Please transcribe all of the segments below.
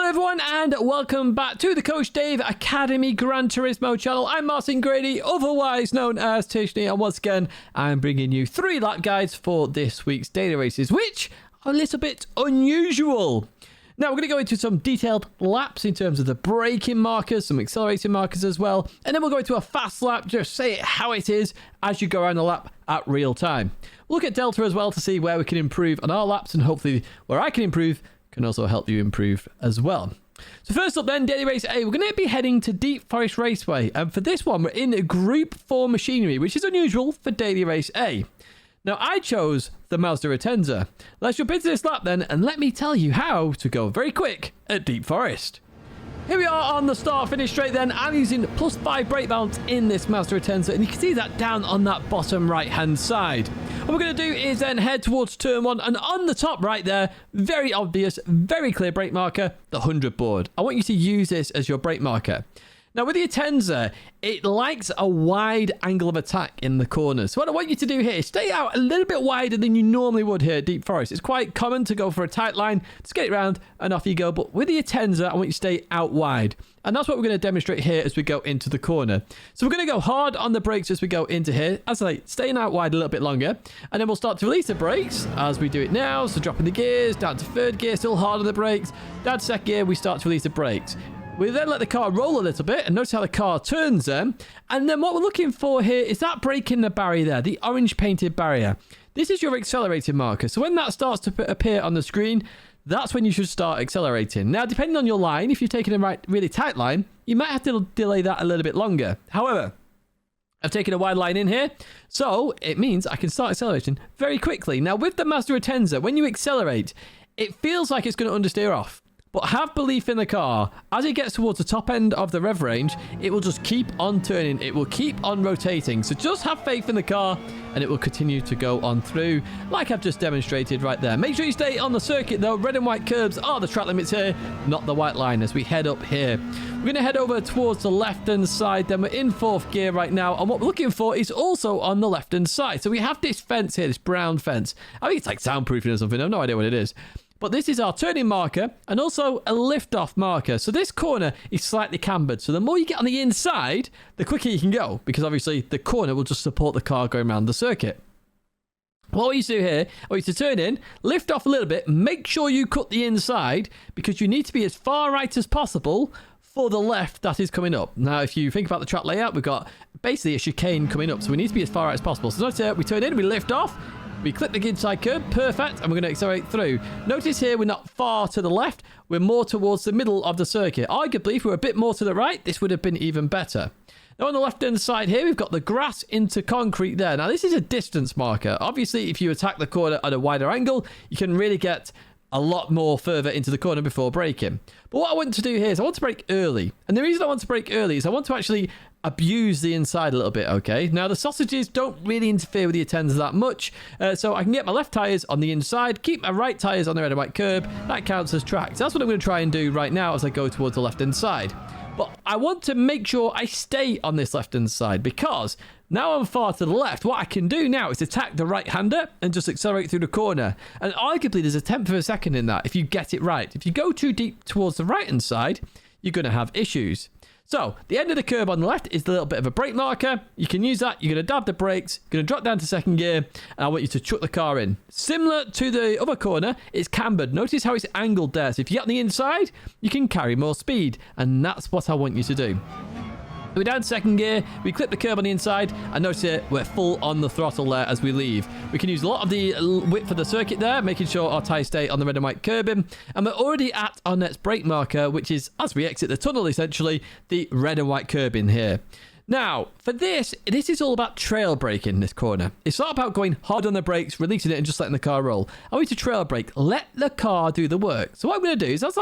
Hello everyone and welcome back to the Coach Dave Academy Gran Turismo channel. I'm Martin Grady, otherwise known as Tishney, and once again I'm bringing you 3 lap guides for this week's daily races, which are a little bit unusual. Now we're going to go into some detailed laps in terms of the braking markers, some accelerating markers as well, and then we'll go into a fast lap, just say it how it is as you go around the lap at real time. We'll look at Delta as well to see where we can improve on our laps, and hopefully where I can improve can also help you improve as well. So first up then, Daily Race A, we're going to be heading to Deep Forest Raceway, and for this one we're in Group 4 machinery, which is unusual for Daily Race A. Now I chose the Mazda Atenza. Let's jump into this lap then, and let me tell you how to go very quick at Deep Forest. Here we are on the start finish straight then. I'm using +5 brake balance in this Mazda Atenza, and you can see that down on that bottom right hand side. What we're going to do is then head towards turn 1, and on the top right there, very obvious, very clear brake marker, the 100 board. I want you to use this as your brake marker. Now with the Atenza, it likes a wide angle of attack in the corners. So what I want you to do here is stay out a little bit wider than you normally would here at Deep Forest. It's quite common to go for a tight line, just get it round and off you go. But with the Atenza, I want you to stay out wide. And that's what we're going to demonstrate here as we go into the corner. So we're going to go hard on the brakes as we go into here. As I say, staying out wide a little bit longer. And then we'll start to release the brakes as we do it now. So dropping the gears, down to 3rd gear, still hard on the brakes. Down to 2nd gear, we start to release the brakes. We then let the car roll a little bit, and notice how the car turns then. And then what we're looking for here is that break in the barrier there, the orange painted barrier. This is your accelerating marker. So when that starts to appear on the screen, that's when you should start accelerating. Now, depending on your line, if you're taking a really tight line, you might have to delay that a little bit longer. However, I've taken a wide line in here, so it means I can start accelerating very quickly. Now, with the Mazda Atenza, when you accelerate, it feels like it's going to understeer off. But have belief in the car. As it gets towards the top end of the rev range, it will just keep on turning. It will keep on rotating. So just have faith in the car, and it will continue to go on through, like I've just demonstrated right there. Make sure you stay on the circuit, though. Red and white curbs are the track limits here, not the white line, as we head up here. We're going to head over towards the left-hand side. Then we're in 4th gear right now, and what we're looking for is also on the left-hand side. So we have this fence here, this brown fence. I think it's like soundproofing or something. I have no idea what it is. But this is our turning marker and also a lift-off marker. So this corner is slightly cambered. So the more you get on the inside, the quicker you can go, because obviously the corner will just support the car going around the circuit. What you do here, I want you to turn in, lift off a little bit, make sure you cut the inside, because you need to be as far right as possible for the left that is coming up. Now, if you think about the track layout, we've got basically a chicane coming up, so we need to be as far right as possible. So notice here, we turn in, we lift off, we clip the inside curb, perfect, and we're going to accelerate through. Notice here, we're not far to the left, we're more towards the middle of the circuit. Arguably, if we were a bit more to the right, this would have been even better. Now on the left-hand side here, we've got the grass into concrete there. Now this is a distance marker. Obviously, if you attack the corner at a wider angle, you can really get a lot more further into the corner before braking. But what I want to do here is I want to brake early. And the reason I want to brake early is I want to actually abuse the inside a little bit, okay? Now, the sausages don't really interfere with the Atenza that much, so I can get my left tyres on the inside, keep my right tyres on the red and white curb. That counts as track. So that's what I'm going to try and do right now as I go towards the left-hand side. But I want to make sure I stay on this left-hand side, because now I'm far to the left. What I can do now is attack the right-hander and just accelerate through the corner. And arguably, there's a 1/10 of a second in that if you get it right. If you go too deep towards the right-hand side, you're going to have issues. So, the end of the curb on the left is a little bit of a brake marker. You can use that. You're going to dab the brakes. You're going to drop down to 2nd gear. And I want you to chuck the car in. Similar to the other corner, it's cambered. Notice how it's angled there. So, if you get on the inside, you can carry more speed. And that's what I want you to do. We're down to 2nd gear, we clip the curb on the inside, and notice it, we're full on the throttle there as we leave. We can use a lot of the width of the circuit there, making sure our tyres stay on the red and white curbing, and we're already at our next brake marker, which is, as we exit the tunnel essentially, the red and white curbing here. Now, for this is all about trail braking, this corner. It's not about going hard on the brakes, releasing it, and just letting the car roll. I want you to trail brake, let the car do the work. So what I'm going to do is, that's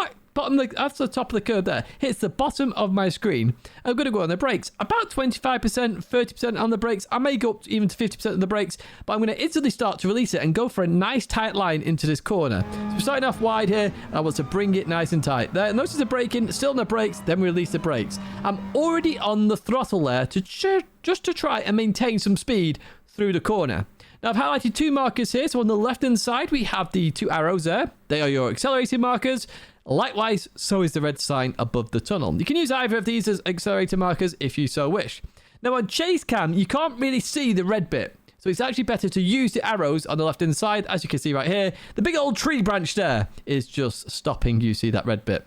the top of the curb there, hits the bottom of my screen. I'm going to go on the brakes. About 25%, 30% on the brakes. I may go up even to 50% on the brakes, but I'm going to instantly start to release it and go for a nice tight line into this corner. So we're starting off wide here, and I want to bring it nice and tight. There, notice the braking, still on the brakes, then we release the brakes. I'm already on the throttle there just to try and maintain some speed through the corner. Now, I've highlighted 2 markers here. So on the left-hand side, we have the 2 arrows there. They are your accelerating markers. Likewise, so is the red sign above the tunnel. You can use either of these as accelerator markers if you so wish. Now on chase cam, you can't really see the red bit. So it's actually better to use the arrows on the left-hand side. As you can see right here, the big old tree branch there is just stopping you see that red bit.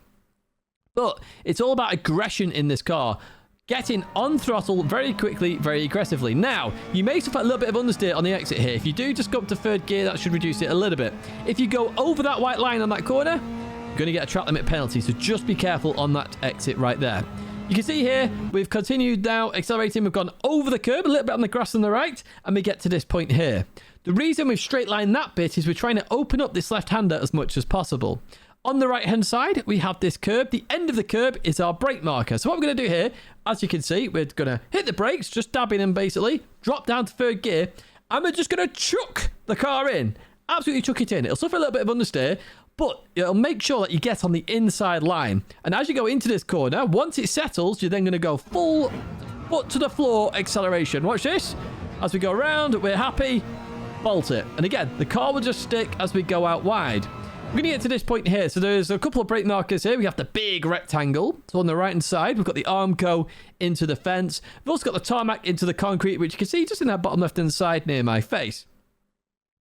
But it's all about aggression in this car. Getting on throttle very quickly, very aggressively. Now, you may suffer a little bit of understeer on the exit here. If you do just go up to third gear, that should reduce it a little bit. If you go over that white line on that corner, you're going to get a track limit penalty. So just be careful on that exit right there. You can see here, we've continued now accelerating. We've gone over the curb, a little bit on the grass on the right, and we get to this point here. The reason we've straight lined that bit is we're trying to open up this left-hander as much as possible. On the right-hand side, we have this curb. The end of the curb is our brake marker. So what we're going to do here, as you can see, we're going to hit the brakes, just dabbing them basically, drop down to third gear, and we're just going to chuck the car in. Absolutely chuck it in. It'll suffer a little bit of understeer, but it'll make sure that you get on the inside line. And as you go into this corner, once it settles, you're then going to go full foot to the floor acceleration. Watch this. As we go around, we're happy, bolt it. And again, the car will just stick as we go out wide. We're going to get to this point here. So there's a couple of brake markers here. We have the big rectangle. So on the right-hand side, we've got the Armco into the fence. We've also got the tarmac into the concrete, which you can see just in that bottom left-hand side near my face.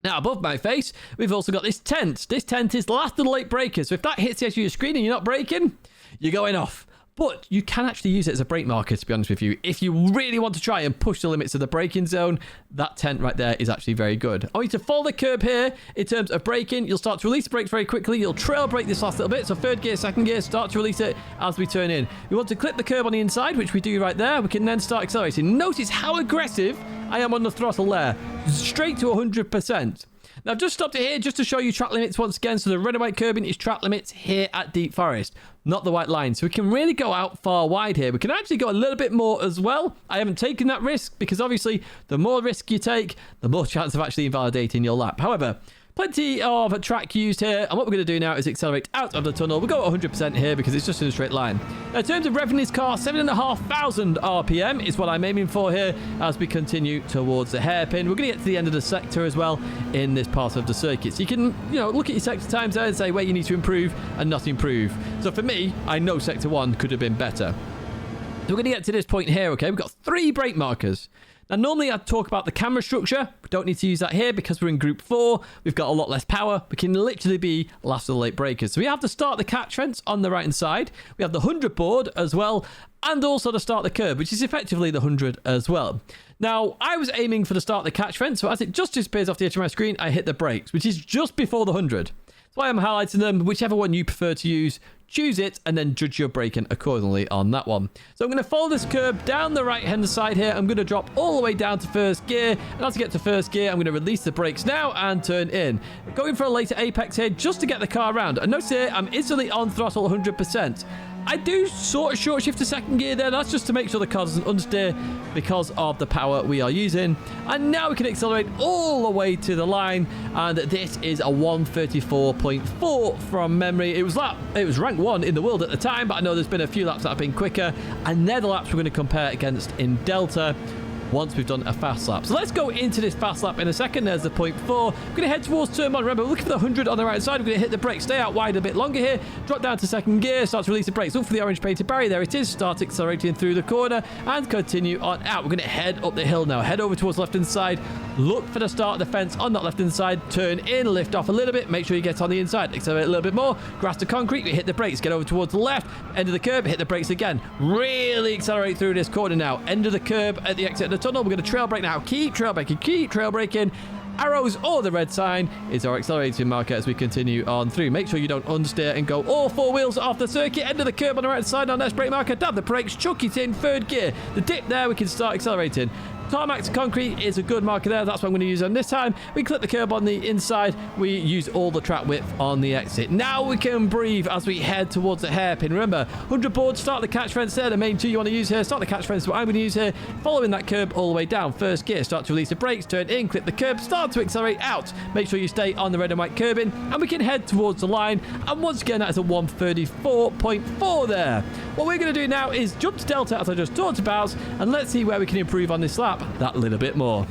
Now, above my face, we've also got this tent. This tent is the last of the late brakers. So if that hits the edge of your screen and you're not braking, you're going off. But you can actually use it as a brake marker, to be honest with you. If you really want to try and push the limits of the braking zone, that tent right there is actually very good. I want you to follow the curb here in terms of braking. You'll start to release the brakes very quickly. You'll trail brake this last little bit. So third gear, second gear, start to release it as we turn in. We want to clip the curb on the inside, which we do right there. We can then start accelerating. Notice how aggressive I am on the throttle there. Straight to 100%. Now, I've just stopped it here just to show you track limits once again. So the red and white curbing is track limits here at Deep Forest, not the white line. So we can really go out far wide here. We can actually go a little bit more as well. I haven't taken that risk because obviously the more risk you take, the more chance of actually invalidating your lap. However, plenty of track used here, and what we're going to do now is accelerate out of the tunnel. We'll go at 100% here because it's just in a straight line. Now, in terms of revving this car, 7,500 RPM is what I'm aiming for here as we continue towards the hairpin. We're going to get to the end of the sector as well in this part of the circuit. So you can, look at your sector times there and say where you need to improve and not improve. So for me, I know sector 1 could have been better. So we're going to get to this point here, okay? We've got 3 brake markers. Now, normally I'd talk about the camera structure. We don't need to use that here because we're in group 4. We've got a lot less power. We can literally be last of the late breakers. So we have to start the catch fence on the right-hand side. We have the 100 board as well, and also to start the curb, which is effectively the 100 as well. Now, I was aiming for the start of the catch fence, so as it just disappears off the edge of my screen, I hit the brakes, which is just before the 100. That's why I'm highlighting them. Whichever one you prefer to use, choose it and then judge your braking accordingly on that one. So I'm going to follow this curb down the right hand side here. I'm going to drop all the way down to first gear, and as I get to first gear, I'm going to release the brakes now and turn in. Going for a later apex here just to get the car around. And notice here I'm instantly on throttle 100%. I do sort of short shift to second gear there. That's just to make sure the car doesn't understeer because of the power we are using. And now we can accelerate all the way to the line. And this is a 134.4 from memory. It was rank 1 in the world at the time, but I know there's been a few laps that have been quicker. And they're the laps we're going to compare against in Delta once we've done a fast lap. So let's go into this fast lap in a second. There's the 0.4. We're going to head towards turn 1. Remember, we're looking for the 100 on the right side. We're going to hit the brakes, stay out wide a bit longer here, drop down to second gear, start to release the brakes. Look for the orange painted barrier. There it is. Start accelerating through the corner and continue on out. We're going to head up the hill now. Head over towards the left-hand side. Look for the start of the fence on that left-hand side. Turn in, lift off a little bit. Make sure you get on the inside. Accelerate a little bit more. Grass to concrete. We hit the brakes. Get over towards the left. End of the curb. Hit the brakes again. Really accelerate through this corner now. End of the curb at the exit of the tunnel. We're going to trail brake now. Keep trail braking. Keep trail braking. Arrows or the red sign is our accelerating marker as we continue on through. Make sure you don't understeer and go all 4 wheels off the circuit. End of the curb on the right side. Our next brake marker. Dab the brakes. Chuck it in. Third gear. The dip there. We can start accelerating. Tarmac to concrete is a good marker there. That's what I'm going to use on this time. We clip the curb on the inside. We use all the track width on the exit. Now we can breathe as we head towards the hairpin. Remember, 100 board, start the catch fence there. The main 2 you want to use here. Start the catch fence is what I'm going to use here. Following that curb all the way down. First gear, start to release the brakes, turn in, clip the curb, start to accelerate out. Make sure you stay on the red and white curbing, and we can head towards the line. And once again, that is a 134.4 there. What we're going to do now is jump to Delta as I just talked about, and let's see where we can improve on this lap that little bit more.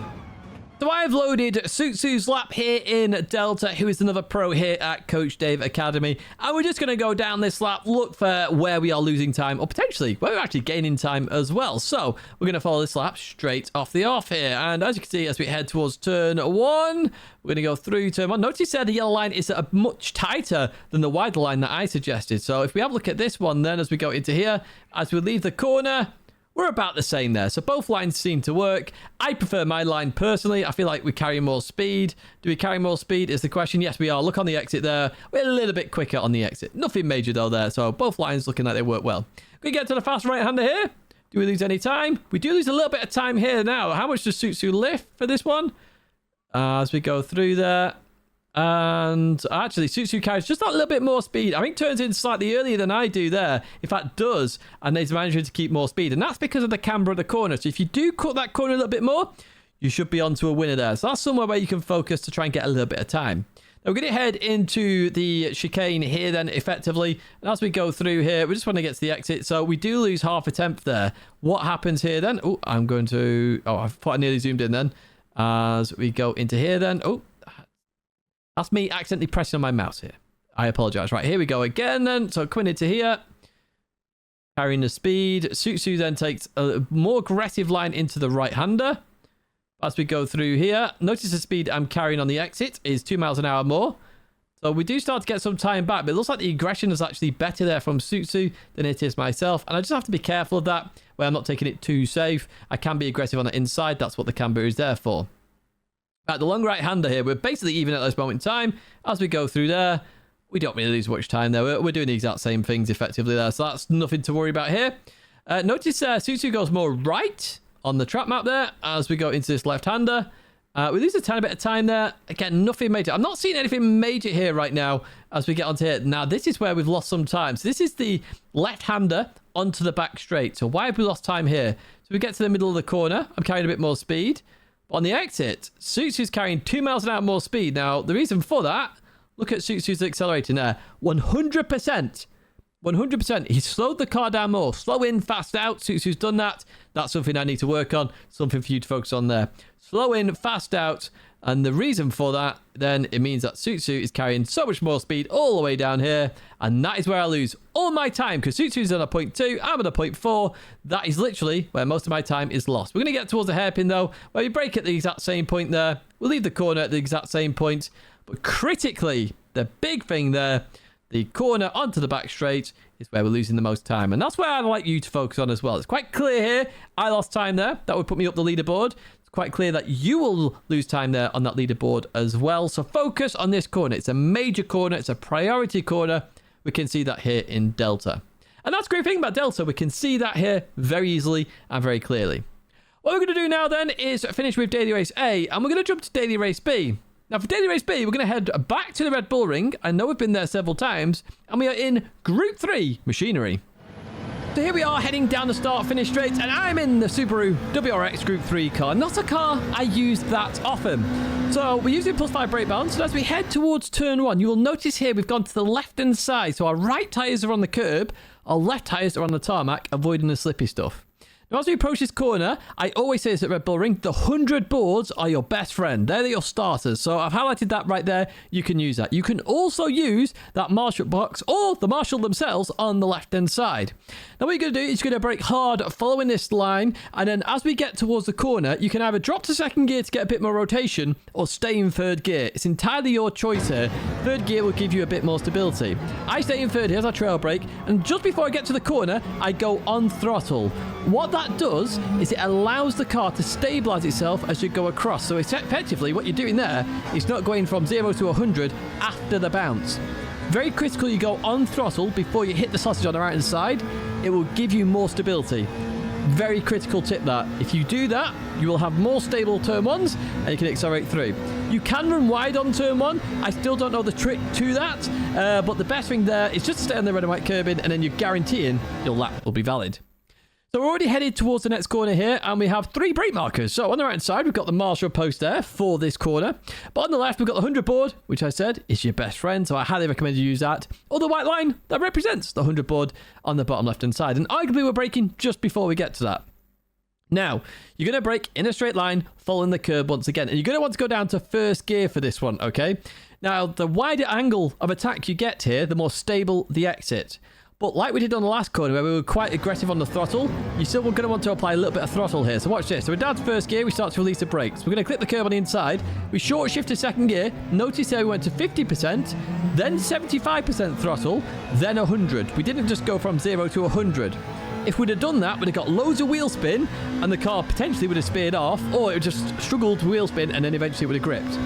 So I've loaded Sutsu's lap here in Delta, who is another pro here at Coach Dave Academy. And we're just going to go down this lap, look for where we are losing time, or potentially where we're actually gaining time as well. So we're going to follow this lap straight off the off here. And as you can see, as we head towards turn 1, we're going to go through turn 1. Notice there the yellow line is much tighter than the wider line that I suggested. So if we have a look at this one then, as we go into here, as we leave the corner, we're about the same there. So both lines seem to work. I prefer my line personally. I feel like we carry more speed. Do we carry more speed is the question. Yes, we are. Look on the exit there. We're a little bit quicker on the exit. Nothing major though there. So both lines looking like they work well. We get to the fast right-hander here. Do we lose any time? We do lose a little bit of time here now. How much does Sutsu lift for this one? As we go through there. And actually, Sutsu carries just that little bit more speed. I think turns in slightly earlier than I do there. In fact, does. And he's managing to keep more speed. And that's because of the camber of the corner. So if you do cut that corner a little bit more, you should be onto a winner there. So that's somewhere where you can focus to try and get a little bit of time. Now we're going to head into the chicane here then, effectively. And as we go through here, we just want to get to the exit. So we do lose half a tenth there. What happens here then? Oh, I'm going to... Oh, I thought I nearly zoomed in then. As we go into here then. Oh, that's me accidentally pressing on my mouse here. I apologize. Right, here we go again then. So coming into here, carrying the speed. Sutsu then takes a more aggressive line into the right-hander. As we go through here, notice the speed I'm carrying on the exit is 2 miles an hour more. So we do start to get some time back, but it looks like the aggression is actually better there from Sutsu than it is myself. And I just have to be careful of that, where I'm not taking it too safe. I can be aggressive on the inside. That's what the camber is there for. At the long right-hander here, we're basically even at this moment in time. As we go through there, we don't really lose much time there. We're doing the exact same things effectively there, so that's nothing to worry about here. Notice Sutsu goes more right on the track map there as we go into this left-hander. We lose a tiny bit of time there. Again, nothing major. I'm not seeing anything major here right now as we get onto here. Now, this is where we've lost some time. So this is the left-hander onto the back straight. So why have we lost time here? So we get to the middle of the corner. I'm carrying a bit more speed. On the exit, Sutsu's carrying 2 miles an hour more speed. Now, the reason for that, look at Sutsu's accelerating there. 100%. 100%. He slowed the car down more. Slow in, fast out. Sutsu's done that. That's something I need to work on. Something for you to focus on there. Slow in, fast out. And the reason for that, then, it means that Sutsu is carrying so much more speed all the way down here. And that is where I lose all my time, because Sutsu's on a 0.2, I'm at a 0.4. That is literally where most of my time is lost. We're going to get towards the hairpin, though, where we brake at the exact same point there. We'll leave the corner at the exact same point. But critically, the big thing there, the corner onto the back straight, is where we're losing the most time. And that's where I'd like you to focus on as well. It's quite clear here. I lost time there. That would put me up the leaderboard. Quite clear that you will lose time there on that leaderboard as well. So focus on this corner. It's a major corner. It's a priority corner. We can see that here in Delta. And that's the great thing about Delta. We can see that here very easily and very clearly. What we're going to do now then is finish with Daily Race A, and we're going to jump to Daily Race B. Now for Daily Race B, we're going to head back to the Red Bull Ring. I know we've been there several times, and we are in Group 3 Machinery. So here we are heading down the start-finish straight, and I'm in the Subaru WRX Group 3 car. Not a car I use that often. So we're using +5 brake balance. So as we head towards turn 1, you will notice here we've gone to the left-hand side. So our right tyres are on the curb, our left tyres are on the tarmac, avoiding the slippy stuff. Now, as we approach this corner, I always say this at Red Bull Ring, the 100 boards are your best friend. They're your starters. So I've highlighted that right there. You can use that. You can also use that marshal box or the marshal themselves on the left-hand side. Now, what you're going to do is you're going to brake hard following this line. And then as we get towards the corner, you can either drop to second gear to get a bit more rotation or stay in third gear. It's entirely your choice here. Third gear will give you a bit more stability. I stay in third. Here's our trail brake. And just before I get to the corner, I go on throttle. What that does is it allows the car to stabilize itself as you go across. So it's effectively what you're doing there is not going from 0 to 100 after the bounce. Very critical you go on throttle before you hit the sausage on the right hand side. It will give you more stability. Very critical tip that. If you do that, you will have more stable turn ones and you can accelerate through. You can run wide on turn 1. I still don't know the trick to that. But the best thing there is just to stay on the red and white curbing, and then you're guaranteeing your lap will be valid. So we're already headed towards the next corner here, and we have 3 brake markers. So on the right side, we've got the marshal post there for this corner. But on the left, we've got the 100 board, which I said is your best friend. So I highly recommend you use that. Or the white line that represents the 100 board on the bottom left-hand side. And arguably, we're braking just before we get to that. Now, you're going to brake in a straight line, following the curb once again. And you're going to want to go down to first gear for this one, okay? Now, the wider angle of attack you get here, the more stable the exit. But like we did on the last corner, where we were quite aggressive on the throttle, you're still going to want to apply a little bit of throttle here. So watch this. So we're down to first gear, we start to release the brakes. We're going to clip the curb on the inside. We short shift to second gear. Notice how we went to 50%, then 75% throttle, then 100. We didn't just go from 0 to 100. If we'd have done that, we'd have got loads of wheel spin, and the car potentially would have speared off, or it would just struggled to wheel spin, and then eventually it would have gripped.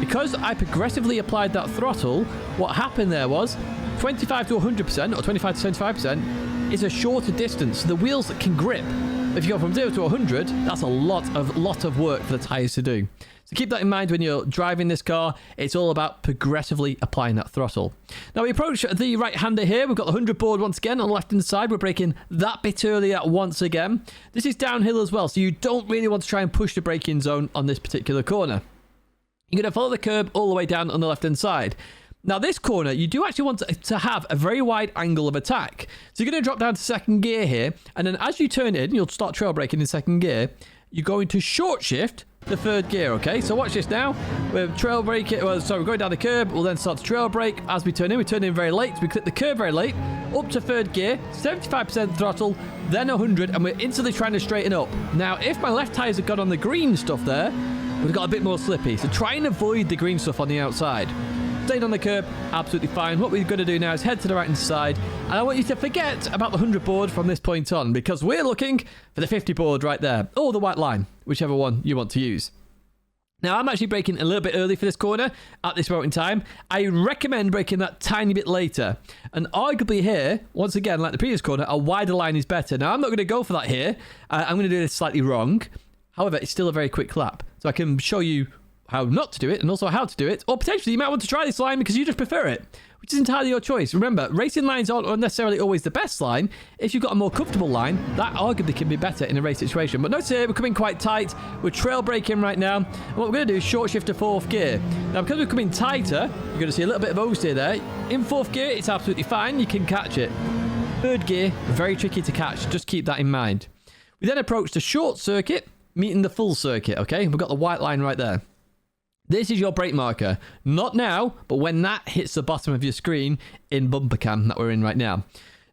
Because I progressively applied that throttle, what happened there was 25 to 100% or 25 to 75% is a shorter distance, so the wheels can grip. If you go from 0 to 100, that's a lot of work for the tyres to do. So keep that in mind when you're driving this car. It's all about progressively applying that throttle. Now we approach the right-hander here. We've got the 100 board once again on the left-hand side. We're braking that bit earlier once again. This is downhill as well, so you don't really want to try and push the braking zone on this particular corner. You're going to follow the curb all the way down on the left-hand side. Now, this corner, you do actually want to have a very wide angle of attack. So you're going to drop down to second gear here, and then as you turn in, you'll start trail braking in second gear. You're going to short shift the third gear, okay? So watch this now. We're trail braking, we're going down the curb. We'll then start to trail brake as we turn in. We turn in very late. We clip the curb very late. Up to third gear, 75% throttle, then 100, and we're instantly trying to straighten up. Now, if my left tyres had got on the green stuff there, we've got a bit more slippy. So try and avoid the green stuff on the outside. Staying on the curb, absolutely fine. What we're going to do now is head to the right-hand side, and I want you to forget about the 100 board from this point on, because we're looking for the 50 board right there, or the white line, whichever one you want to use. Now, I'm actually braking a little bit early for this corner at this moment in time. I recommend braking that tiny bit later. And arguably here, once again, like the previous corner, a wider line is better. Now, I'm not going to go for that here. I'm going to do this slightly wrong. However, it's still a very quick lap. So I can show you how not to do it and also how to do it. Or potentially you might want to try this line because you just prefer it, which is entirely your choice. Remember, racing lines aren't necessarily always the best line. If you've got a more comfortable line, that arguably can be better in a race situation. But notice here, we're coming quite tight. We're trail braking right now. And what we're going to do is short shift to fourth gear. Now, because we're coming tighter, you're going to see a little bit of oversteer there. In fourth gear, it's absolutely fine. You can catch it. Third gear, very tricky to catch. Just keep that in mind. We then approach the short circuit, meeting the full circuit, okay? We've got the white line right there. This is your brake marker. Not now, but when that hits the bottom of your screen in bumper cam that we're in right now.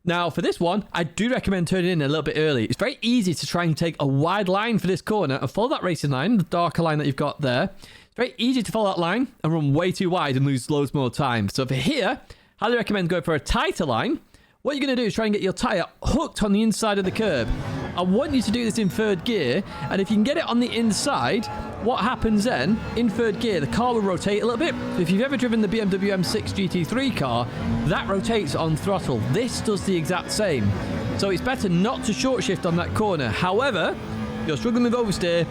Now, for this one, I do recommend turning in a little bit early. It's very easy to try and take a wide line for this corner and follow that racing line, the darker line that you've got there. It's very easy to follow that line and run way too wide and lose loads more time. So for here, highly recommend going for a tighter line. What you're going to do is try and get your tyre hooked on the inside of the curb. I want you to do this in third gear, and if you can get it on the inside, what happens then, in third gear, the car will rotate a little bit. So if you've ever driven the BMW M6 GT3 car, that rotates on throttle. This does the exact same. So it's better not to short shift on that corner. However, if you're struggling with oversteer,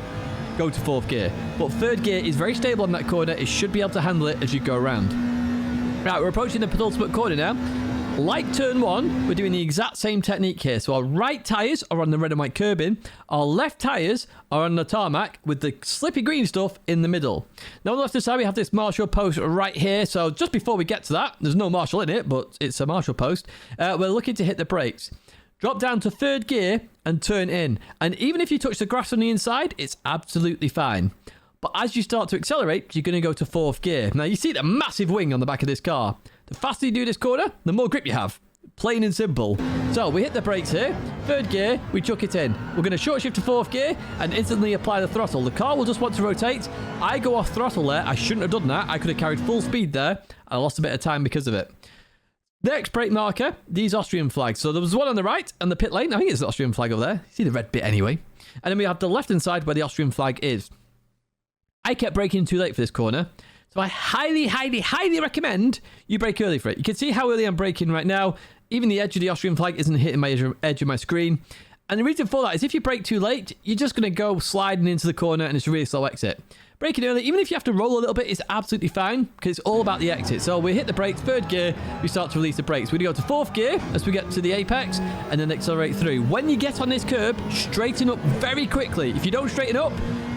go to fourth gear. But third gear is very stable on that corner. It should be able to handle it as you go around. Right, we're approaching the penultimate corner now. Like turn one, we're doing the exact same technique here. So our right tyres are on the red and white curbing. Our left tyres are on the tarmac with the slippy green stuff in the middle. Now on the left side, we have this marshal post right here. So just before we get to that, there's no marshal in it, but it's a marshal post. We're looking to hit the brakes. Drop down to third gear and turn in. And even if you touch the grass on the inside, it's absolutely fine. But as you start to accelerate, you're going to go to fourth gear. Now you see the massive wing on the back of this car. The faster you do this corner, the more grip you have. Plain and simple. So we hit the brakes here. Third gear, we chuck it in. We're going to short shift to fourth gear and instantly apply the throttle. The car will just want to rotate. I go off throttle there. I shouldn't have done that. I could have carried full speed there. I lost a bit of time because of it. Next brake marker, these Austrian flags. So there was one on the right and the pit lane. I think it's the Austrian flag over there. See the red bit anyway. And then we have the left-hand side where the Austrian flag is. I kept braking too late for this corner. So I highly recommend you brake early for it. You can see how early I'm braking right now. Even the edge of the Austrian flag isn't hitting my edge of my screen. And the reason for that is if you brake too late, you're just going to go sliding into the corner and it's a really slow exit. Braking early, even if you have to roll a little bit, is absolutely fine because it's all about the exit. So we hit the brakes, third gear, we start to release the brakes. We're going to go to fourth gear as we get to the apex and then accelerate through. When you get on this curb, straighten up very quickly. If you don't straighten up,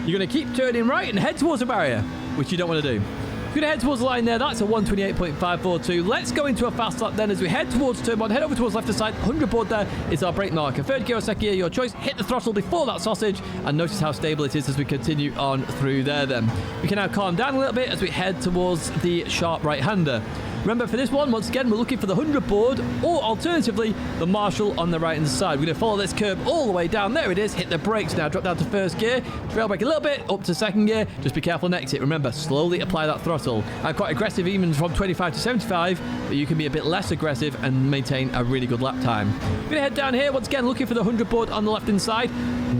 you're going to keep turning right and head towards a barrier, which you don't want to do. We're going to head towards the line there. That's a 128.542. Let's go into a fast lap then as we head towards turn 1. Head over towards left-hand side. 100 board there is our brake marker. Third gear or second gear, your choice. Hit the throttle before that sausage and notice how stable it is as we continue on through there then. We can now calm down a little bit as we head towards the sharp right-hander. Remember, for this one, once again, we're looking for the 100 board or alternatively the Marshall on the right-hand side. We're going to follow this curb all the way down. There it is. Hit the brakes now. Drop down to first gear. Trail brake a little bit. Up to second gear. Just be careful on exit. Remember, slowly apply that throttle. I'm quite aggressive even from 25 to 75, but you can be a bit less aggressive and maintain a really good lap time. We're going to head down here. Once again, looking for the 100 board on the left-hand side.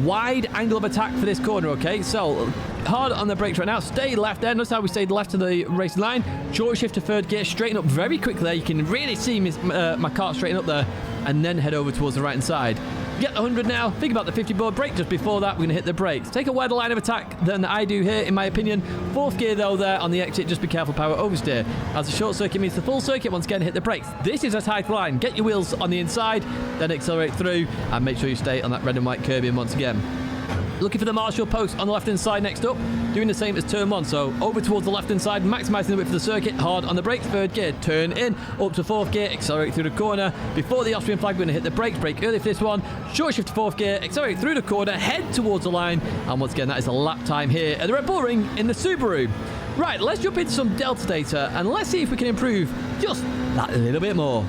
Wide angle of attack for this corner, okay? So, hard on the brakes right now. Stay left there. Notice how we stayed left of the racing line. Short shift to third gear. Straighten up very quickly there. You can really see my car straighten up there. And then head over towards the right-hand side. Get the 100 now. Think about the 50 board brake. Just before that, we're going to hit the brakes. Take a wider line of attack than I do here, in my opinion. Fourth gear, though, there on the exit. Just be careful, power oversteer. As the short circuit meets the full circuit, once again, hit the brakes. This is a tight line. Get your wheels on the inside, then accelerate through, and make sure you stay on that red and white curb in once again. Looking for the Marshall post on the left-hand side next up. Doing the same as turn 1. So over towards the left-hand side, maximising the width of the circuit. Hard on the brakes. Third gear, turn in. Up to fourth gear, accelerate through the corner. Before the Austrian flag, we're going to hit the brakes. Brake early for this one. Short shift to fourth gear, accelerate through the corner. Head towards the line. And once again, that is a lap time here at the Red Bull Ring in the Subaru. Right, let's jump into some Delta data. And let's see if we can improve just that little bit more.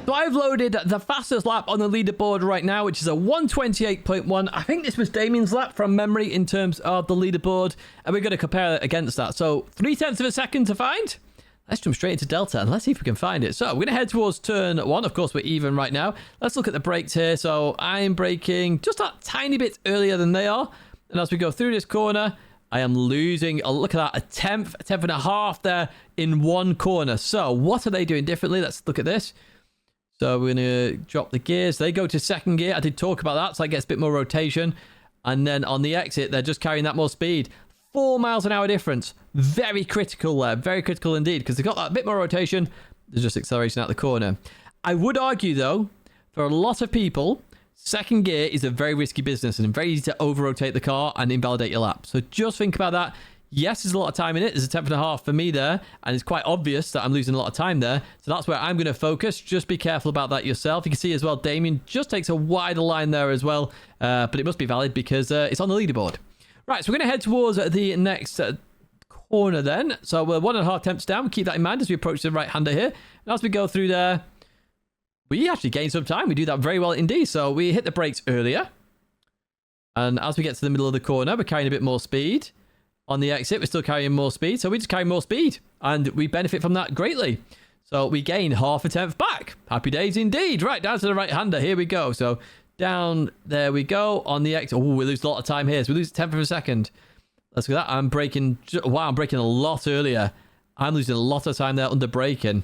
So I've loaded the fastest lap on the leaderboard right now, which is a 128.1. I think this was Damien's lap from memory in terms of the leaderboard, and we're going to compare it against that. So 0.3 of a second to find. Let's jump straight into Delta and let's see if we can find it. So we're going to head towards turn 1. Of course, we're even right now. Let's look at the brakes here. So I'm braking just that tiny bit earlier than they are. And as we go through this corner, I am losing, oh, look at that, a tenth and a half there in one corner. So what are they doing differently? Let's look at this. So we're going to drop the gears. They go to second gear. I did talk about that, so I get a bit more rotation. And then on the exit, they're just carrying that more speed. 4 miles an hour difference. Very critical there. Very critical indeed, because they've got that bit more rotation. There's just acceleration out the corner. I would argue, though, for a lot of people, second gear is a very risky business and very easy to over-rotate the car and invalidate your lap. So just think about that. Yes, there's a lot of time in it. There's a tenth and a half for me there, and it's quite obvious that I'm losing a lot of time there. So that's where I'm going to focus. Just be careful about that yourself. You can see as well, Damien just takes a wider line there as well, but it must be valid because it's on the leaderboard. Right, so we're going to head towards the next corner then. So we're 1.5 tenths down. Keep that in mind as we approach the right-hander here. And as we go through there, we actually gain some time. We do that very well indeed. So we hit the brakes earlier. And as we get to the middle of the corner, we're carrying a bit more speed. On the exit, we're still carrying more speed. So we just carry more speed. And we benefit from that greatly. So we gain 0.5 tenths back. Happy days indeed. Right, down to the right-hander. Here we go. So down, there we go. On the exit. Oh, we lose a lot of time here. So we lose a tenth of a second. Let's go. That. I'm braking. Wow, I'm braking a lot earlier. I'm losing a lot of time there under braking.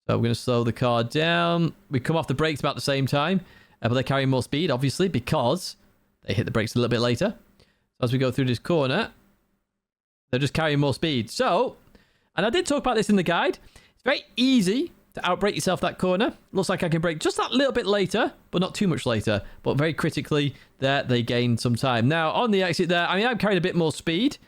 So we're going to slow the car down. We come off the brakes about the same time. But they're carrying more speed, obviously, because they hit the brakes a little bit later. So as we go through this corner, they're just carrying more speed. So, and I did talk about this in the guide. It's very easy to outbrake yourself that corner. Looks like I can brake just that little bit later, but not too much later. But very critically, there they gain some time. Now, on the exit there, I mean, I'm carrying a bit more speed.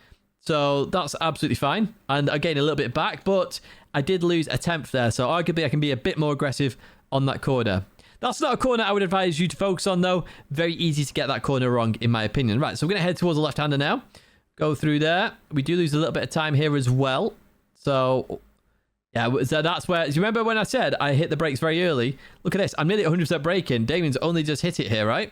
So that's absolutely fine. And I gain a little bit back, but I did lose a tenth there. So arguably, I can be a bit more aggressive on that corner. That's not a corner I would advise you to focus on, though. Very easy to get that corner wrong, in my opinion. Right, so we're going to head towards the left-hander now. Go through there. We do lose a little bit of time here as well. So, yeah, so that's where... Do you remember when I said I hit the brakes very early? Look at this. I'm nearly 100% braking. Damien's only just hit it here, right?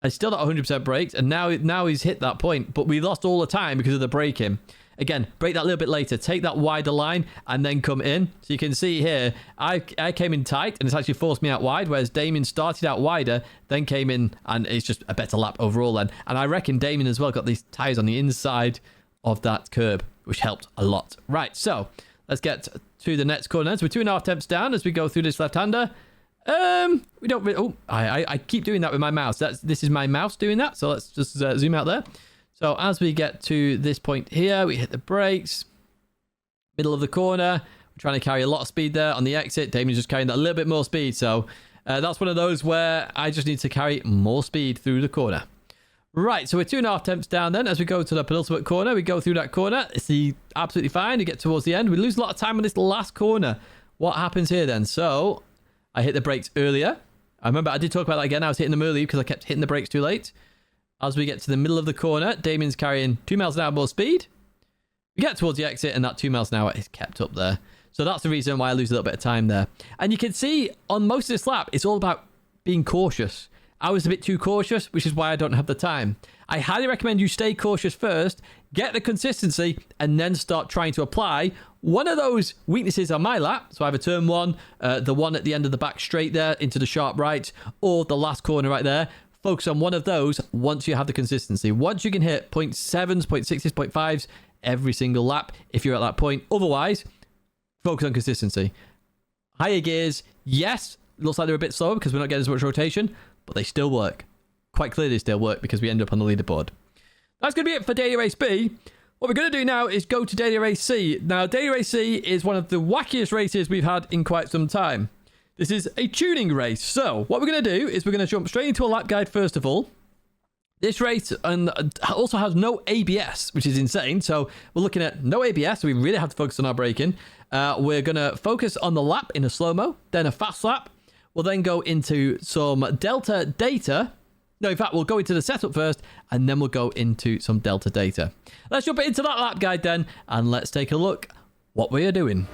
I still not 100% braked, and now he's hit that point. But we lost all the time because of the braking. Again, brake that a little bit later. Take that wider line and then come in. So you can see here, I came in tight and it's actually forced me out wide, whereas Damien started out wider, then came in, and it's just a better lap overall then. And I reckon Damien as well got these tyres on the inside of that curb, which helped a lot. Right, so let's get to the next corner. So we're 2.5 tenths down as we go through this left-hander. We don't really... Oh, I keep doing that with my mouse. This is my mouse doing that, so let's just zoom out there. So as we get to this point here, we hit the brakes. Middle of the corner. We're trying to carry a lot of speed there on the exit. Damien's just carrying that a little bit more speed. So that's one of those where I just need to carry more speed through the corner. Right, so we're 2.5 temps down then. As we go to the penultimate corner, we go through that corner. It's absolutely fine. We get towards the end. We lose a lot of time on this last corner. What happens here then? So I hit the brakes earlier. I remember I did talk about that again. I was hitting them earlier because I kept hitting the brakes too late. As we get to the middle of the corner, Damien's carrying 2 miles an hour more speed. We get towards the exit and that 2 miles an hour is kept up there. So that's the reason why I lose a little bit of time there. And you can see on most of this lap, it's all about being cautious. I was a bit too cautious, which is why I don't have the time. I highly recommend you stay cautious first, get the consistency, and then start trying to apply one of those weaknesses on my lap. So either turn one, the one at the end of the back straight there into the sharp right, or the last corner right there. Focus on one of those once you have the consistency. Once you can hit 0.7s, 0.6s, 0.5s every single lap if you're at that point. Otherwise, focus on consistency. Higher gears, yes, looks like they're a bit slower because we're not getting as much rotation, but they still work. Quite clearly still work because we end up on the leaderboard. That's going to be it for Daily Race B. What we're going to do now is go to Daily Race C. Now, Daily Race C is one of the wackiest races we've had in quite some time. This is a tuning race. So what we're going to do is we're going to jump straight into a lap guide first of all. This race also has no ABS, which is insane. So we're looking at no ABS, so we really have to focus on our braking. We're going to focus on the lap in a slow-mo, then a fast lap. We'll then go into some Delta data. No, in fact, we'll go into the setup first, and then we'll go into some Delta data. Let's jump into that lap guide then, and let's take a look what we are doing.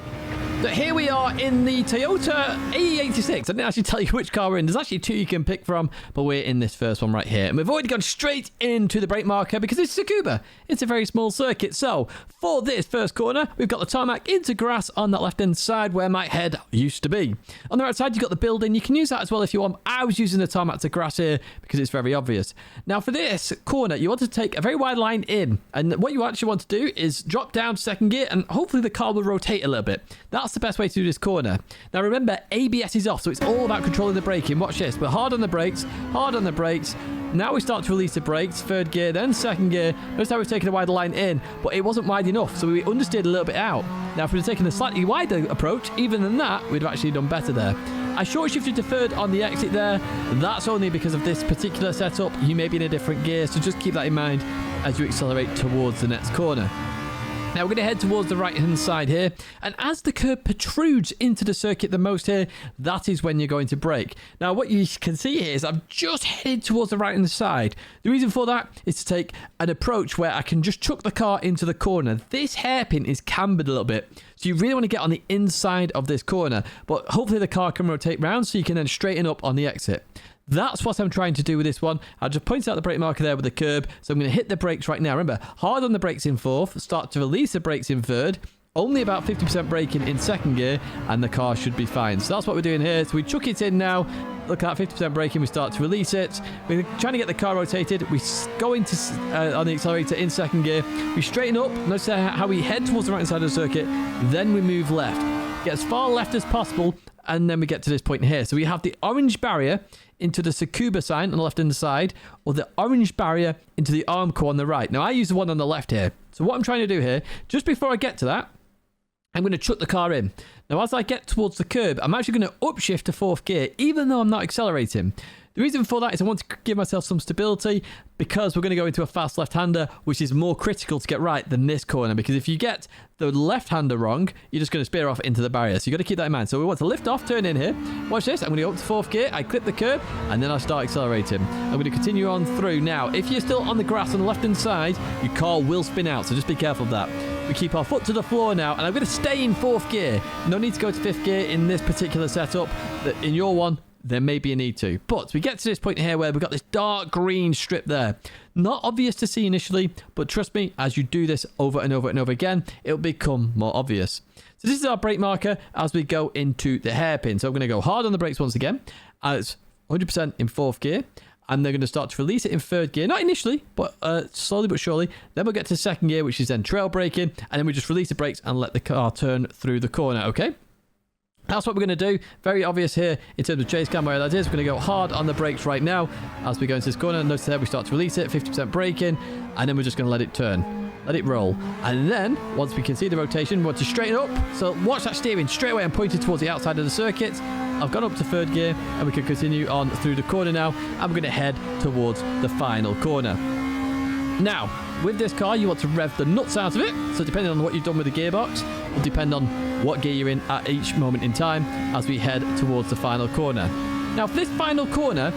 So here we are in the Toyota AE86. I didn't actually tell you which car we're in. There's actually two you can pick from, but we're in this first one right here. And we've already gone straight into the brake marker because it's Tsukuba. It's a very small circuit. So for this first corner, we've got the tarmac into grass on that left-hand side where my head used to be. On the right side, you've got the building. You can use that as well if you want. I was using the tarmac to grass here because it's very obvious. Now for this corner, you want to take a very wide line in. And what you actually want to do is drop down to second gear and hopefully the car will rotate a little bit. That's the best way to do this corner. Now remember, ABS is off, so it's all about controlling the braking. Watch this. We're hard on the brakes, hard on the brakes. Now we start to release the brakes. Third gear, then second gear. Notice how we've taken a wider line in, but it wasn't wide enough, so we understeered a little bit out. Now if we'd taken a slightly wider approach, even than that, we'd have actually done better there. I short shifted to third on the exit there. That's only because of this particular setup. You may be in a different gear, so just keep that in mind as you accelerate towards the next corner. Now we're going to head towards the right-hand side here, and as the curb protrudes into the circuit the most here, that is when you're going to brake. Now what you can see here is I've just headed towards the right-hand side. The reason for that is to take an approach where I can just chuck the car into the corner. This hairpin is cambered a little bit, so you really want to get on the inside of this corner, but hopefully the car can rotate round so you can then straighten up on the exit. That's what I'm trying to do with this one. I just pointed out the brake marker there with the curb. So I'm going to hit the brakes right now. Remember, hard on the brakes in fourth. Start to release the brakes in third. Only about 50% braking in second gear. And the car should be fine. So that's what we're doing here. So we chuck it in now. Look at that 50% braking. We start to release it. We're trying to get the car rotated. We go into on the accelerator in second gear. We straighten up. Notice how we head towards the right side of the circuit. Then we move left. Get as far left as possible. And then we get to this point here. So we have the orange barrier into the Tsukuba sign on the left-hand side, or the orange barrier into the Armco on the right. Now, I use the one on the left here. So what I'm trying to do here, just before I get to that, I'm going to chuck the car in. Now, as I get towards the curb, I'm actually going to upshift to fourth gear, even though I'm not accelerating. The reason for that is I want to give myself some stability because we're going to go into a fast left-hander, which is more critical to get right than this corner. Because if you get the left-hander wrong, you're just going to spear off into the barrier. So you've got to keep that in mind. So we want to lift off, turn in here. Watch this. I'm going to go up to fourth gear. I clip the curb, and then I start accelerating. I'm going to continue on through. Now, if you're still on the grass on the left-hand side, your car will spin out. So just be careful of that. We keep our foot to the floor now, and I'm going to stay in fourth gear. No need to go to fifth gear in this particular setup. In your one, there may be a need to. But we get to this point here where we've got this dark green strip there. Not obvious to see initially, but trust me, as you do this over and over and over again, it'll become more obvious. So this is our brake marker as we go into the hairpin. So I'm going to go hard on the brakes once again. It's 100% in fourth gear. And they're going to start to release it in third gear. Not initially, but slowly but surely. Then we'll get to second gear, which is then trail braking. And then we just release the brakes and let the car turn through the corner, okay? That's what we're going to do. Very obvious here in terms of chase cam where that is. We're going to go hard on the brakes right now as we go into this corner. Notice there we start to release it, 50% braking, and then we're just going to let it turn. Let it roll. And then, once we can see the rotation, we want to straighten up. So watch that steering. Straight away I'm pointing towards the outside of the circuit. I've gone up to third gear, and we can continue on through the corner now. I'm going to head towards the final corner. Now, with this car, you want to rev the nuts out of it. So depending on what you've done with the gearbox, will depend on what gear you're in at each moment in time as we head towards the final corner. Now, for this final corner,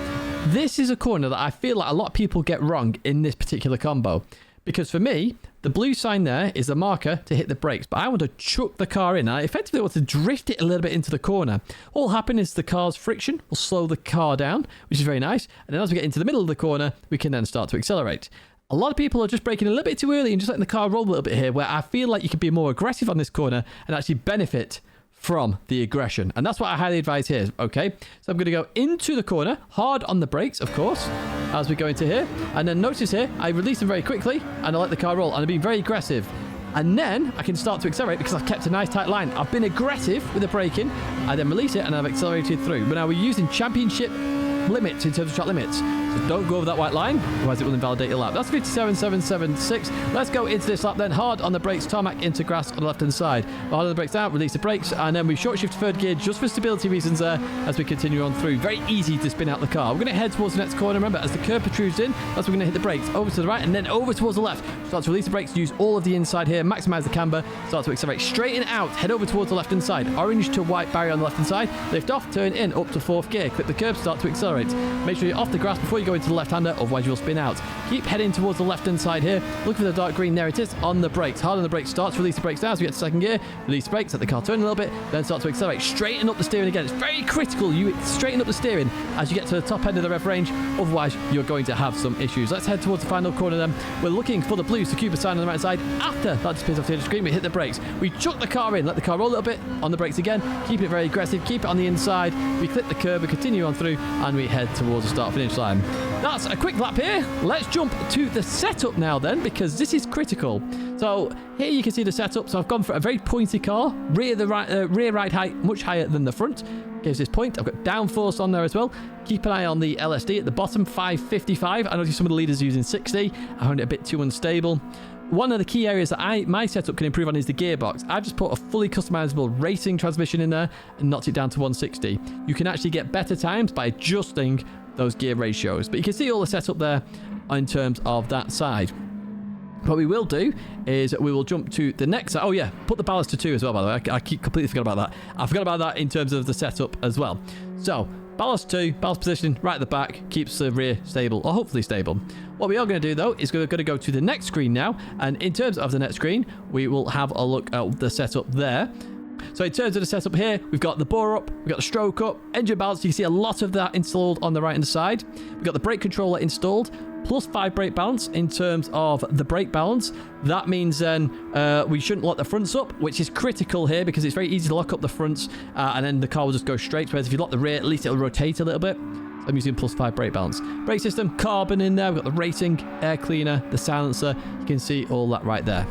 this is a corner that I feel like a lot of people get wrong in this particular combo. Because for me, the blue sign there is a marker to hit the brakes, but I want to chuck the car in. I effectively want to drift it a little bit into the corner. All will happen is the car's friction will slow the car down, which is very nice. And then as we get into the middle of the corner, we can then start to accelerate. A lot of people are just braking a little bit too early and just letting the car roll a little bit here, where I feel like you could be more aggressive on this corner and actually benefit from the aggression. And that's what I highly advise here, okay? So I'm going to go into the corner, hard on the brakes, of course, as we go into here. And then notice here, I release them very quickly and I let the car roll. And I'm being very aggressive. And then I can start to accelerate because I've kept a nice tight line. I've been aggressive with the braking. I then release it and I've accelerated through. But now we're using championship limits in terms of track limits. So don't go over that white line, otherwise it will invalidate your lap. That's 57.776. Let's go into this lap then. Hard on the brakes, tarmac into grass on the left-hand side. Hard on the brakes down, release the brakes, and then we short shift third gear just for stability reasons there as we continue on through. Very easy to spin out the car. We're going to head towards the next corner. Remember, as the curb protrudes in, that's when we're going to hit the brakes. Over to the right and then over towards the left. Start to release the brakes, use all of the inside here, maximize the camber, start to accelerate, straighten out, head over towards the left-hand side. Orange to white barrier on the left-hand side. Lift off, turn in, up to fourth gear. Clip the curb, start to accelerate. Make sure you're off the grass before you go into the left-hander, otherwise you'll spin out. Keep heading towards the left-hand side here. Look for the dark green, there it is, on the brakes. Hard on the brakes, start to release the brakes down as we get to second gear. Release the brakes, let the car turn a little bit, then start to accelerate. Straighten up the steering again. It's very critical you straighten up the steering as you get to the top end of the rev range, otherwise you're going to have some issues. Let's head towards the final corner then. We're looking for the blues to Cooper sign on the right side. After that disappears off the edge of the screen, we hit the brakes. We chuck the car in, let the car roll a little bit on the brakes again, keep it very aggressive, keep it on the inside. We clip the curb, we continue on through, and we head towards the start-finish line. That's a quick lap here. Let's jump to the setup now then, because this is critical. So here you can see the setup. So I've gone for a very pointy car, rear ride height much higher than the front. Gives this point. I've got downforce on there as well. Keep an eye on the LSD at the bottom, 555. I noticed some of the leaders are using 60. I found it a bit too unstable. One of the key areas that my setup can improve on is the gearbox. I've just put a fully customizable racing transmission in there and knocked it down to 160. You can actually get better times by adjusting those gear ratios. But you can see all the setup there in terms of that side. What we will do is we will jump to the next side. Oh yeah, put the ballast to 2 as well, by the way. I completely forgot about that. I forgot about that in terms of the setup as well. So ballast 2, ballast position right at the back, keeps the rear stable, or hopefully stable. What we are going to do though is we're going to go to the next screen now, and in terms of the next screen, we will have a look at the setup there. So in terms of the setup here, we've got the bore up, we've got the stroke up, engine balance. You can see a lot of that installed on the right hand side. We've got the brake controller installed, plus 5 brake balance in terms of the brake balance. That means then we shouldn't lock the fronts up, which is critical here because it's very easy to lock up the fronts and then the car will just go straight. Whereas if you lock the rear, at least it'll rotate a little bit. So I'm using plus 5 brake balance. Brake system, carbon in there. We've got the racing, air cleaner, the silencer. You can see all that right there.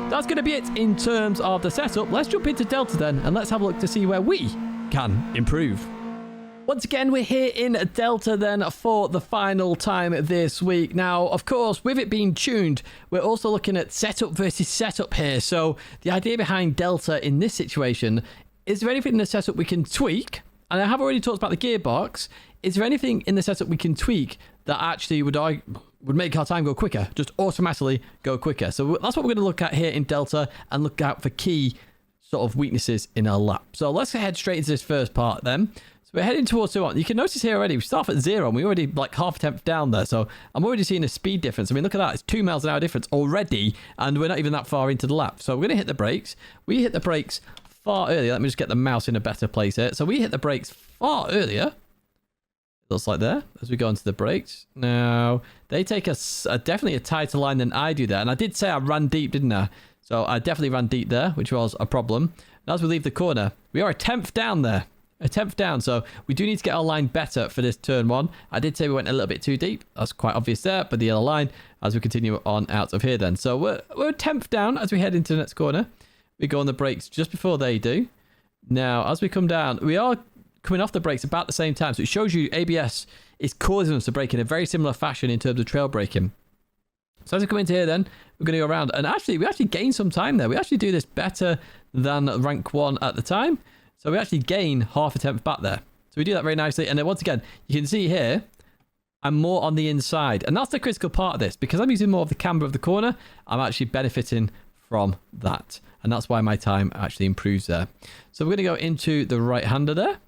That's going to be it in terms of the setup. Let's jump into Delta then, and let's have a look to see where we can improve. Once again, we're here in Delta then for the final time this week. Now, of course, with it being tuned, we're also looking at setup versus setup here. So the idea behind Delta in this situation, is there anything in the setup we can tweak? And I have already talked about the gearbox. Is there anything in the setup we can tweak that actually would make our time go quicker, just automatically go quicker? So that's what we're going to look at here in Delta and look out for key sort of weaknesses in our lap. So let's head straight into this first part then. So we're heading towards 2-1. You can notice here already, we start at 0 and we're already like half a tenth down there. So I'm already seeing a speed difference. I mean, look at that. It's 2 miles an hour difference already, and we're not even that far into the lap. So we're going to hit the brakes. We hit the brakes far earlier. Let me just get the mouse in a better place here. So we hit the brakes far earlier. Looks like there as we go into the brakes. Now they take us definitely a tighter line than I do there, and I did say I ran deep, didn't I? So I definitely ran deep there, which was a problem. And as we leave the corner, we are a tenth down there, a tenth down. So we do need to get our line better for this turn 1. I did say we went a little bit too deep. That's quite obvious there, but the yellow line as we continue on out of here then. So we're a tenth down as we head into the next corner. We go on the brakes just before they do. Now as we come down, we are coming off the brakes about the same time. So it shows you ABS is causing us to brake in a very similar fashion in terms of trail braking. So as we come into here then, we're going to go around. And actually, we actually gain some time there. We actually do this better than rank 1 at the time. So we actually gain half a tenth back there. So we do that very nicely. And then once again, you can see here, I'm more on the inside. And that's the critical part of this. Because I'm using more of the camber of the corner, I'm actually benefiting from that. And that's why my time actually improves there. So we're going to go into the right-hander there.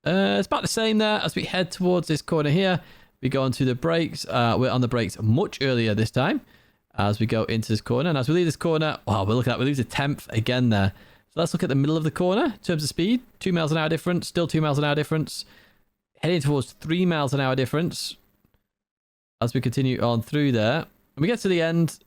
It's about the same there as we head towards this corner here. We go onto the brakes. We're on the brakes much earlier this time as we go into this corner. And as we leave this corner, wow, we're looking at, we lose a tenth again there. So let's look at the middle of the corner in terms of speed. 2 miles an hour difference, still 2 miles an hour difference. Heading towards 3 miles an hour difference as we continue on through there. And we get to the end,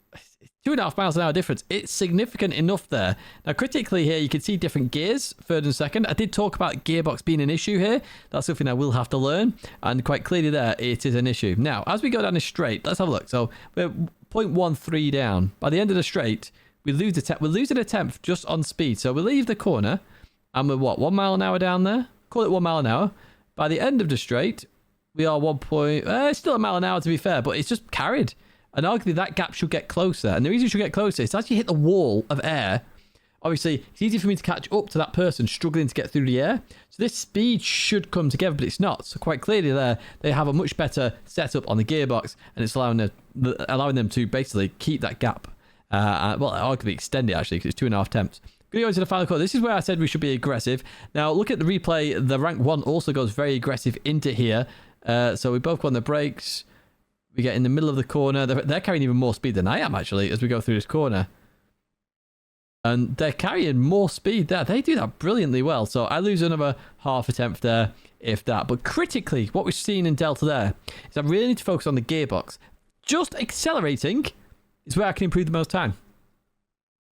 2.5 miles an hour difference. It's significant enough there. Now, critically here, you can see different gears, third and second. I did talk about gearbox being an issue here. That's something I will have to learn. And quite clearly there, it is an issue. Now, as we go down this straight, let's have a look. So we're 0.13 down. By the end of the straight, we're losing a tenth just on speed. So we leave the corner and we're what, 1 mile an hour down there? Call it 1 mile an hour. By the end of the straight, we are still a mile an hour to be fair, but it's just carried. And arguably that gap should get closer. And the reason it should get closer is to actually hit the wall of air. Obviously, it's easy for me to catch up to that person struggling to get through the air. So this speed should come together, but it's not. So quite clearly there, they have a much better setup on the gearbox, and it's allowing them to basically keep that gap. Well, arguably extend it actually, because it's 2.5 tenths. Going to go into the final corner. This is where I said we should be aggressive. Now, look at the replay. The rank 1 also goes very aggressive into here. So we both go on the brakes. We get in the middle of the corner. They're carrying even more speed than I am, actually, as we go through this corner. And they're carrying more speed there. They do that brilliantly well. So I lose another half a tenth there, if that. But critically, what we've seen in Delta there is I really need to focus on the gearbox. Just accelerating is where I can improve the most time.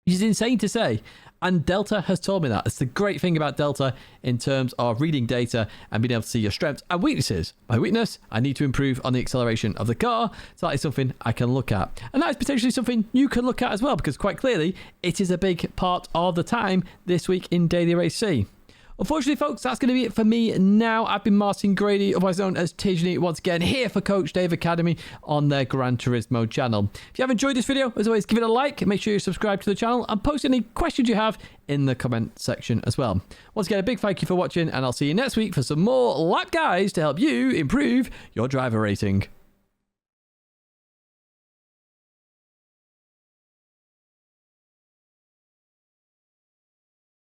Which is insane to say. And Delta has told me that. It's the great thing about Delta in terms of reading data and being able to see your strengths and weaknesses. My weakness, I need to improve on the acceleration of the car. So that is something I can look at. And that is potentially something you can look at as well, because quite clearly, it is a big part of the time this week in Daily Race C. Unfortunately, folks, that's going to be it for me now. I've been Martin Grady, otherwise known as Tijni, once again here for Coach Dave Academy on their Gran Turismo channel. If you have enjoyed this video, as always, give it a like. Make sure you subscribe to the channel and post any questions you have in the comment section as well. Once again, a big thank you for watching, and I'll see you next week for some more lap guides to help you improve your driver rating.